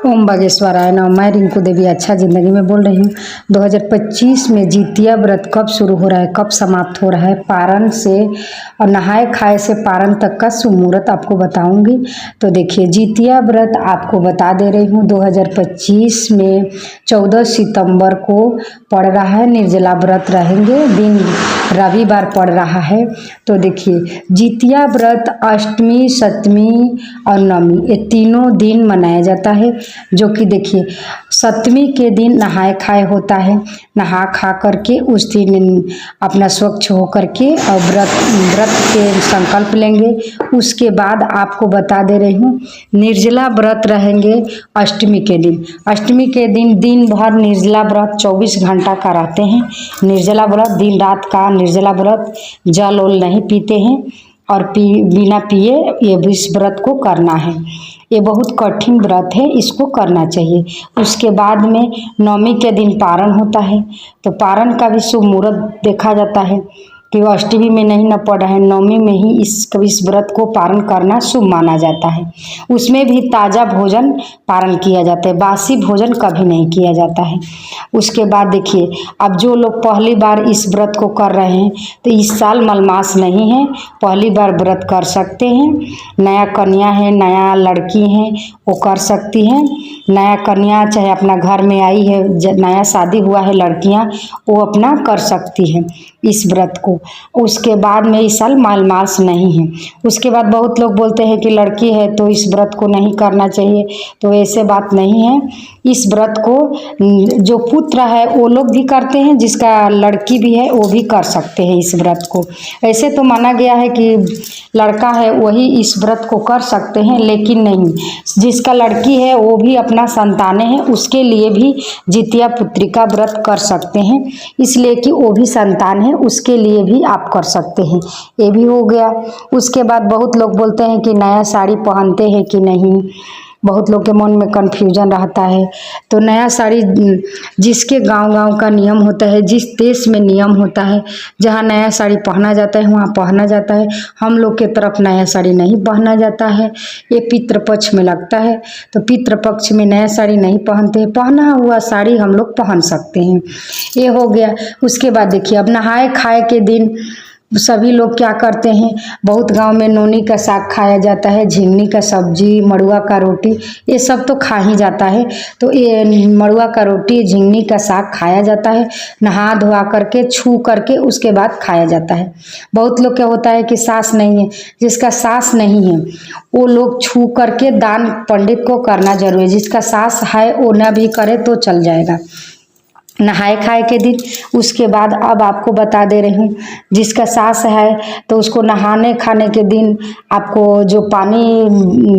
ओम बागेश्वराय नमः। मैं रिंकू देवी अच्छा ज़िंदगी में बोल रही हूँ। 2025 में जितिया व्रत कब शुरू हो रहा है, कब समाप्त हो रहा है, पारण से और नहाए खाए से पारण तक का शुभ मुहूर्त आपको बताऊंगी। तो देखिए, जितिया व्रत आपको बता दे रही हूँ 2025 में 14 सितंबर को पड़ रहा है। निर्जला व्रत रहेंगे, दिन रविवार पड़ रहा है। तो देखिए, जितिया व्रत अष्टमी, सप्तमी और नवमी ये तीनों दिन मनाया जाता है। जो कि देखिए, सप्तमी के दिन नहाए खाए होता है। नहा खा करके उस दिन अपना स्वच्छ हो करके और व्रत के संकल्प लेंगे। उसके बाद आपको बता दे रही हूँ, निर्जला व्रत रहेंगे अष्टमी के दिन। अष्टमी के दिन दिन भर निर्जला व्रत 24 घंटा का रहते हैं। निर्जला व्रत दिन रात का निर्जला व्रत, जल उल नहीं पीते हैं और बिना पिए ये इस व्रत को करना है। ये बहुत कठिन व्रत है, इसको करना चाहिए। उसके बाद में नवमी के दिन पारण होता है। तो पारण का भी शुभ मुहूर्त देखा जाता है कि वो अष्टमी में नहीं न पड़ रहा है, नवमी में ही इस व्रत को पारण करना शुभ माना जाता है। उसमें भी ताज़ा भोजन पारण किया जाता है, बासी भोजन कभी नहीं किया जाता है। उसके बाद देखिए, अब जो लोग पहली बार इस व्रत को कर रहे हैं तो इस साल मलमास नहीं है, पहली बार व्रत कर सकते हैं। नया कन्या है, नया लड़की है, वो कर सकती हैं। नया कन्या चाहे अपना घर में आई है, नया शादी हुआ है लड़कियां, वो अपना कर सकती हैं इस व्रत को। उसके बाद में इस साल मालमास नहीं है। उसके बाद बहुत लोग बोलते हैं कि लड़की है तो इस व्रत को नहीं करना चाहिए, तो ऐसे बात नहीं है। इस व्रत को जो पुत्र है वो लोग भी करते हैं, जिसका लड़की भी है वो भी कर सकते हैं इस व्रत को। ऐसे तो माना गया है कि लड़का है वही इस व्रत को कर सकते हैं, लेकिन नहीं, जिसका लड़की है वो भी अपना संतानें हैं, उसके लिए भी जितिया पुत्रिका व्रत कर सकते हैं, इसलिए कि वो भी संतान है, उसके लिए भी आप कर सकते हैं। ये भी हो गया। उसके बाद बहुत लोग बोलते हैं कि नया साड़ी पहनते हैं कि नहीं, बहुत लोग के मन में कन्फ्यूजन रहता है। तो नया साड़ी जिसके गांव-गांव का नियम होता है, जिस देश में नियम होता है, जहां नया साड़ी पहना जाता है वहां पहना जाता है। हम लोग के तरफ नया साड़ी नहीं पहना जाता है, ये पितृपक्ष में लगता है। तो पितृपक्ष में नया साड़ी नहीं पहनते हैं, पहना हुआ साड़ी हम लोग पहन सकते हैं। ये हो गया। उसके बाद देखिए, अब नहाए खाए के दिन सभी लोग क्या करते हैं, बहुत गांव में नोनी का साग खाया जाता है, झिंगनी का सब्जी, मड़ुआ का रोटी, ये सब तो खा ही जाता है। तो ये मड़ुआ का रोटी, झिंगनी का साग खाया जाता है, नहा धोआ करके छू करके उसके बाद खाया जाता है। बहुत लोग क्या होता है कि सास नहीं है, जिसका सास नहीं है वो लोग छू करके दान पंडित को करना जरूरी है। जिसका सास है वो न भी करे तो चल जाएगा नहाए खाए के दिन। उसके बाद अब आपको बता दे रही हूँ, जिसका सास है तो उसको नहाने खाने के दिन आपको जो पानी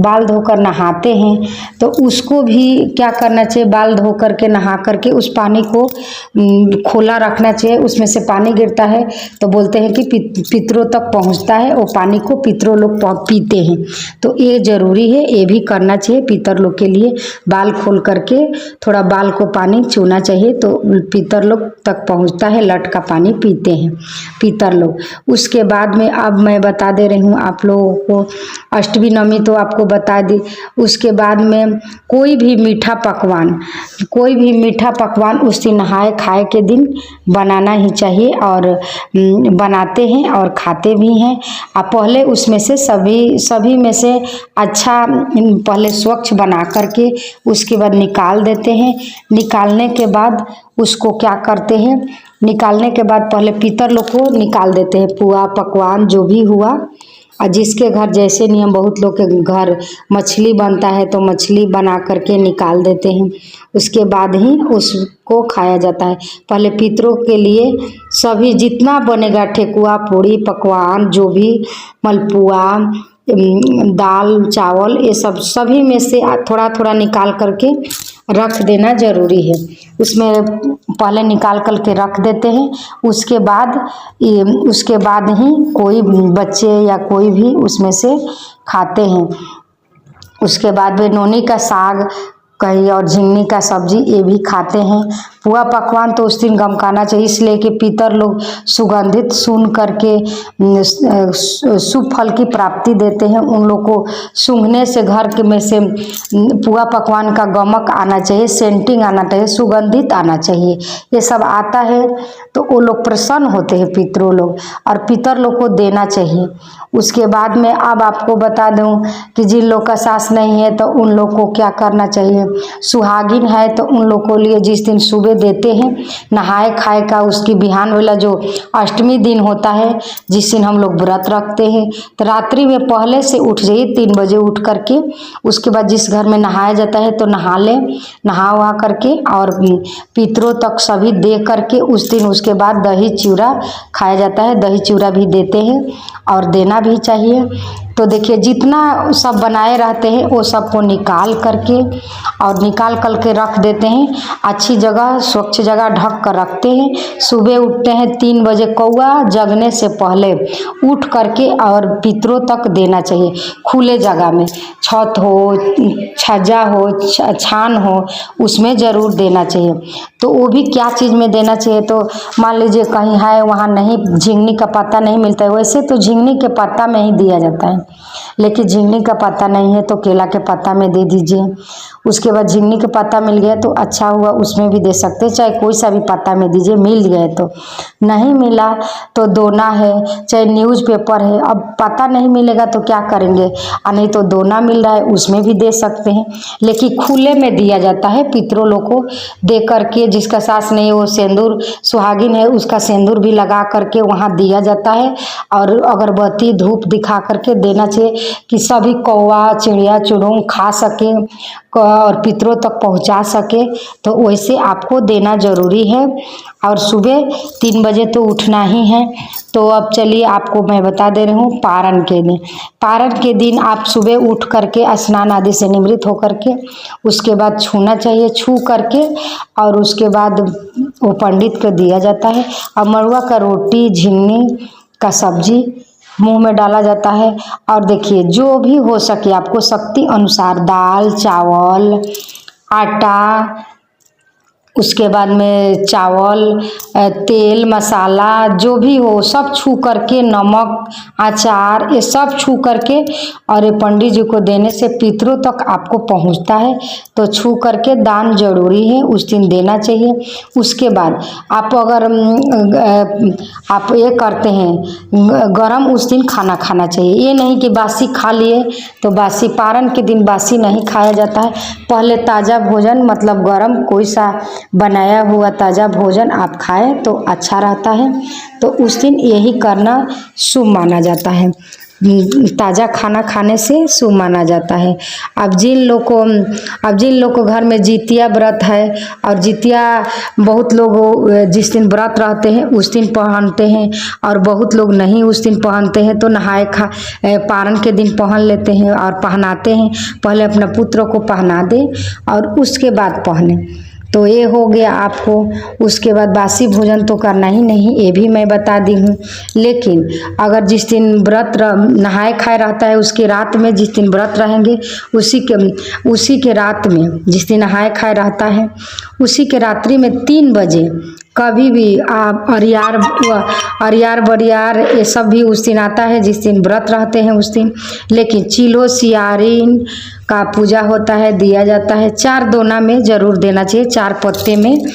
बाल धोकर नहाते हैं तो उसको भी क्या करना चाहिए, बाल धो करके नहा करके उस पानी को खोला रखना चाहिए। उसमें से पानी गिरता है तो बोलते हैं कि पितरों तक पहुँचता है, वो पानी को पितरों लोग पीते हैं। तो ये जरूरी है, ये भी करना चाहिए पितर लोग के लिए। बाल खोल करके थोड़ा बाल को पानी छूना चाहिए तो पितर लोग तक पहुंचता है, लट का पानी पीते हैं पितर लोग। उसके बाद में अब मैं बता दे रही हूँ आप लोगों को, अष्टमी नवमी तो आपको बता दी। उसके बाद में कोई भी मीठा पकवान उस दिन नहाए खाए के दिन बनाना ही चाहिए, और बनाते हैं और खाते भी हैं। आप पहले उसमें से सभी में से अच्छा पहले स्वच्छ बना करके उसके बाद निकाल देते हैं। निकालने के बाद उसको क्या करते हैं, निकालने के बाद पहले पितर लोग को निकाल देते हैं, पुआ पकवान जो भी हुआ। और जिसके घर जैसे नियम, बहुत लोग के घर मछली बनता है तो मछली बना करके निकाल देते हैं, उसके बाद ही उसको खाया जाता है। पहले पितरों के लिए सभी जितना बनेगा, ठेकुआ पूड़ी पकवान जो भी, मलपुआ, दाल चावल, ये सब सभी में से थोड़ा थोड़ा निकाल करके रख देना जरूरी है। उसमें पहले निकाल करके रख देते हैं। उसके बाद ही कोई बच्चे या कोई भी उसमें से खाते हैं। उसके बाद में नोनी का साग कहीं और झिंगनी का सब्जी ये भी खाते हैं। पुआ पकवान तो उस दिन गमकाना चाहिए, इसलिए कि पितर लोग सुगंधित सुन करके शुभ फल की प्राप्ति देते हैं। उन लोग को सूंघने से घर के में से पुआ पकवान का गमक आना चाहिए, सेंटिंग आना चाहिए, सुगंधित आना चाहिए। ये सब आता है तो वो लोग प्रसन्न होते हैं पितरों लोग, और पितर लोग को देना चाहिए। उसके बाद में अब आपको बता दूं कि जिन लोग का सास नहीं है तो उन लोग को क्या करना चाहिए। सुहागिन है तो उन लोग को लिए जिस दिन सुबह देते हैं नहाए खाए का, उसकी बिहान वाला जो अष्टमी दिन होता है जिस दिन हम लोग व्रत रखते हैं, तो रात्रि में पहले से उठ जाइए 3 बजे उठ करके। उसके बाद जिस घर में नहाया जाता है तो नहा ले, नहा वहा करके और पितरों तक सभी दे करके उस दिन उसके बाद दही चिवड़ा खाया जाता है। दही चिवड़ा भी देते हैं और देना भी चाहिए। तो देखिए जितना सब बनाए रहते हैं वो सबको निकाल करके और निकाल करके रख देते हैं अच्छी जगह, स्वच्छ जगह ढक कर रखते हैं। सुबह उठते हैं 3 बजे, कौआ जगने से पहले उठ करके और पितरों तक देना चाहिए। खुले जगह में, छत हो, छज्जा हो, छान हो, उसमें ज़रूर देना चाहिए। तो वो भी क्या चीज़ में देना चाहिए, तो मान लीजिए कहीं है वहाँ नहीं, झिंगनी का पत्ता नहीं मिलता है, वैसे तो झिंगनी के पत्ता में ही दिया जाता है, लेकिन झिंगनी का पत्ता नहीं है तो केला के पत्ता में दे दीजिए। उसके बाद झिंगनी के पत्ता मिल गया तो अच्छा हुआ, उसमें भी दे सकते हैं, चाहे कोई सा भी पत्ता में दीजिए, मिल गए तो। नहीं मिला तो दोना है, चाहे न्यूज़पेपर है। अब पता नहीं मिलेगा तो क्या करेंगे, नहीं तो दोना मिल रहा है उसमें भी दे सकते हैं, लेकिन खुले में दिया जाता है पितरों लोग को दे करके। जिसका सास नहीं है वो सिंदूर, सुहागिन है उसका सिंदूर भी लगा करके वहाँ दिया जाता है, और अगरबत्ती धूप दिखा करके देना चाहिए कि सभी कौवा चिड़िया चुड़ूंग खा सके और पितरों तक पहुंचा सके। तो वैसे आपको देना ज़रूरी है। और सुबह 3 बजे तो उठना ही है। तो अब चलिए आपको मैं बता दे रही हूँ पारण के दिन। पारण के दिन आप सुबह उठ करके स्नान आदि से निवृत्त होकर के उसके बाद छूना चाहिए, छू करके और उसके बाद वो पंडित को दिया जाता है। और मड़ुआ का रोटी, झिंगनी का सब्जी मुंह में डाला जाता है। और देखिए जो भी हो सके आपको शक्ति अनुसार दाल, चावल, आटा, उसके बाद में चावल, तेल, मसाला जो भी हो सब छू करके, नमक, अचार, ये सब छू करके और ये पंडित जी को देने से पितरों तक आपको पहुंचता है। तो छू करके दान जरूरी है, उस दिन देना चाहिए। उसके बाद आप अगर आप ये करते हैं गरम उस दिन खाना खाना चाहिए। ये नहीं कि बासी खा लिए, तो बासी पारण के दिन बासी नहीं खाया जाता है। पहले ताज़ा भोजन मतलब गरम कोई सा बनाया हुआ ताज़ा भोजन आप खाएं तो अच्छा रहता है। तो उस दिन यही करना शुभ माना जाता है, ताज़ा खाना खाने से शुभ माना जाता है। अब जिन लोग को घर में जितिया व्रत है, और जितिया बहुत लोग जिस दिन व्रत रहते हैं उस दिन पहनते हैं, और बहुत लोग नहीं उस दिन पहनते हैं, तो नहाए पारण के दिन पहन लेते हैं और पहनाते हैं। पहले अपना पुत्र को पहना दे और उसके बाद पहने। तो ये हो गया आपको। उसके बाद बासी भोजन तो करना ही नहीं, ये भी मैं बता दी हूँ। लेकिन अगर जिस दिन व्रत नहाए खाए रहता है उसके रात में, जिस दिन व्रत रहेंगे उसी के रात में, जिस दिन नहाए खाए रहता है उसी के रात्रि में 3 बजे कभी भी आप अरियार बरियार ये सब भी उस दिन आता है जिस दिन व्रत रहते हैं उस दिन। लेकिन चिलो सियारिन का पूजा होता है, दिया जाता है। 4 दोना में ज़रूर देना चाहिए, 4 पत्ते में,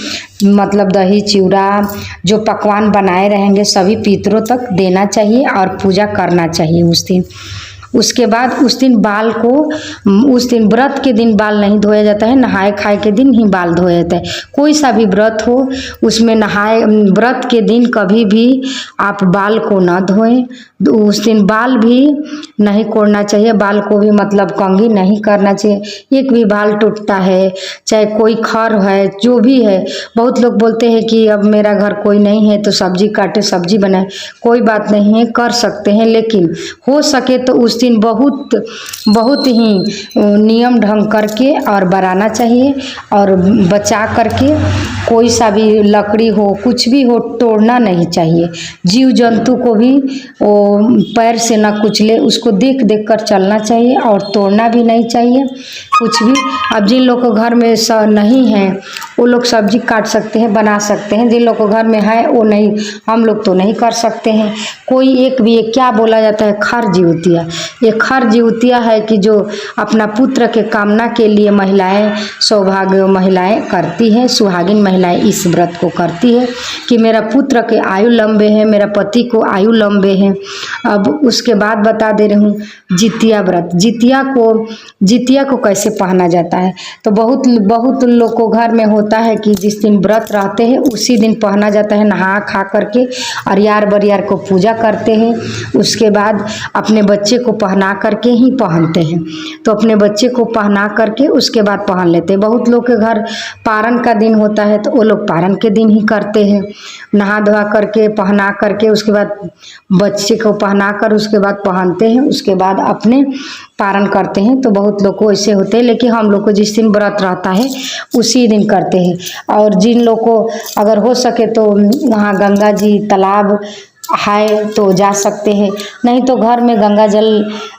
मतलब दही चिवड़ा जो पकवान बनाए रहेंगे सभी पितरों तक देना चाहिए और पूजा करना चाहिए उस दिन। उसके बाद उस दिन बाल को, उस दिन व्रत के दिन बाल नहीं धोया जाता है, नहाए खाए के दिन ही बाल धोया जाता है। कोई सा भी व्रत हो उसमें व्रत के दिन कभी भी आप बाल को ना धोएं। उस दिन बाल भी नहीं कोड़ना चाहिए, बाल को भी मतलब कंघी नहीं करना चाहिए। एक भी बाल टूटता है, चाहे कोई खर है, जो भी है। बहुत लोग बोलते हैं कि अब मेरा घर कोई नहीं है तो सब्जी काटे, सब्जी बनाए। कोई बात नहीं है, कर सकते हैं, लेकिन हो सके तो उस दिन दिन बहुत बहुत ही नियम ढंग करके और बनाना चाहिए, और बचा करके कोई सा भी लकड़ी हो कुछ भी हो तोड़ना नहीं चाहिए। जीव जंतु को भी वो पैर से न कुचले, उसको देख देख कर चलना चाहिए और तोड़ना भी नहीं चाहिए कुछ भी। अब जिन लोग को घर में नहीं है वो लोग सब्जी काट सकते हैं, बना सकते हैं, जिन लोग को घर में है वो नहीं, हम लोग तो नहीं कर सकते हैं। कोई एक भी, एक क्या बोला जाता है, खर जिउतिया, ये खर जिउतिया है कि जो अपना पुत्र के कामना के लिए महिलाएं, सौभाग्य महिलाएं करती हैं, सुहागिन महिलाएं इस व्रत को करती है कि मेरा पुत्र के आयु लंबे हैं, मेरा पति को आयु लंबे हैं। अब उसके बाद बता दे रही हूँ जितिया व्रत। जितिया को कैसे पहना जाता है, तो बहुत लोग को घर में होता है कि जिस दिन व्रत रहते हैं उसी दिन पहना जाता है, नहा खा करके अरियार बरियार को पूजा करते हैं, उसके बाद अपने बच्चे को पहना करके ही पहनते हैं। तो अपने बच्चे को पहना करके उसके बाद पहन लेते हैं। बहुत लोग के घर पारन का दिन होता है तो वो लोग पारन के दिन ही करते हैं, नहा धोआ करके पहना करके उसके बाद बच्चे को पहना कर उसके बाद पहनते हैं, उसके बाद अपने पारण करते हैं। तो बहुत लोग को ऐसे होते हैं, लेकिन हम लोग को जिस दिन व्रत रहता है उसी दिन करते हैं। और जिन लोग को अगर हो सके तो वहाँ गंगा जी तालाब है तो जा सकते हैं, नहीं तो घर में गंगा जल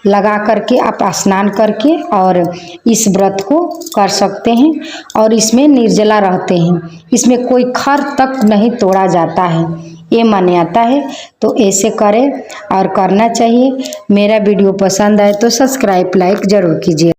लगा करके आप स्नान करके और इस व्रत को कर सकते हैं। और इसमें निर्जला रहते हैं, इसमें कोई खर तक नहीं तोड़ा जाता है, ये मान्यता है। तो ऐसे करें और करना चाहिए। मेरा वीडियो पसंद आए तो सब्सक्राइब लाइक ज़रूर कीजिए।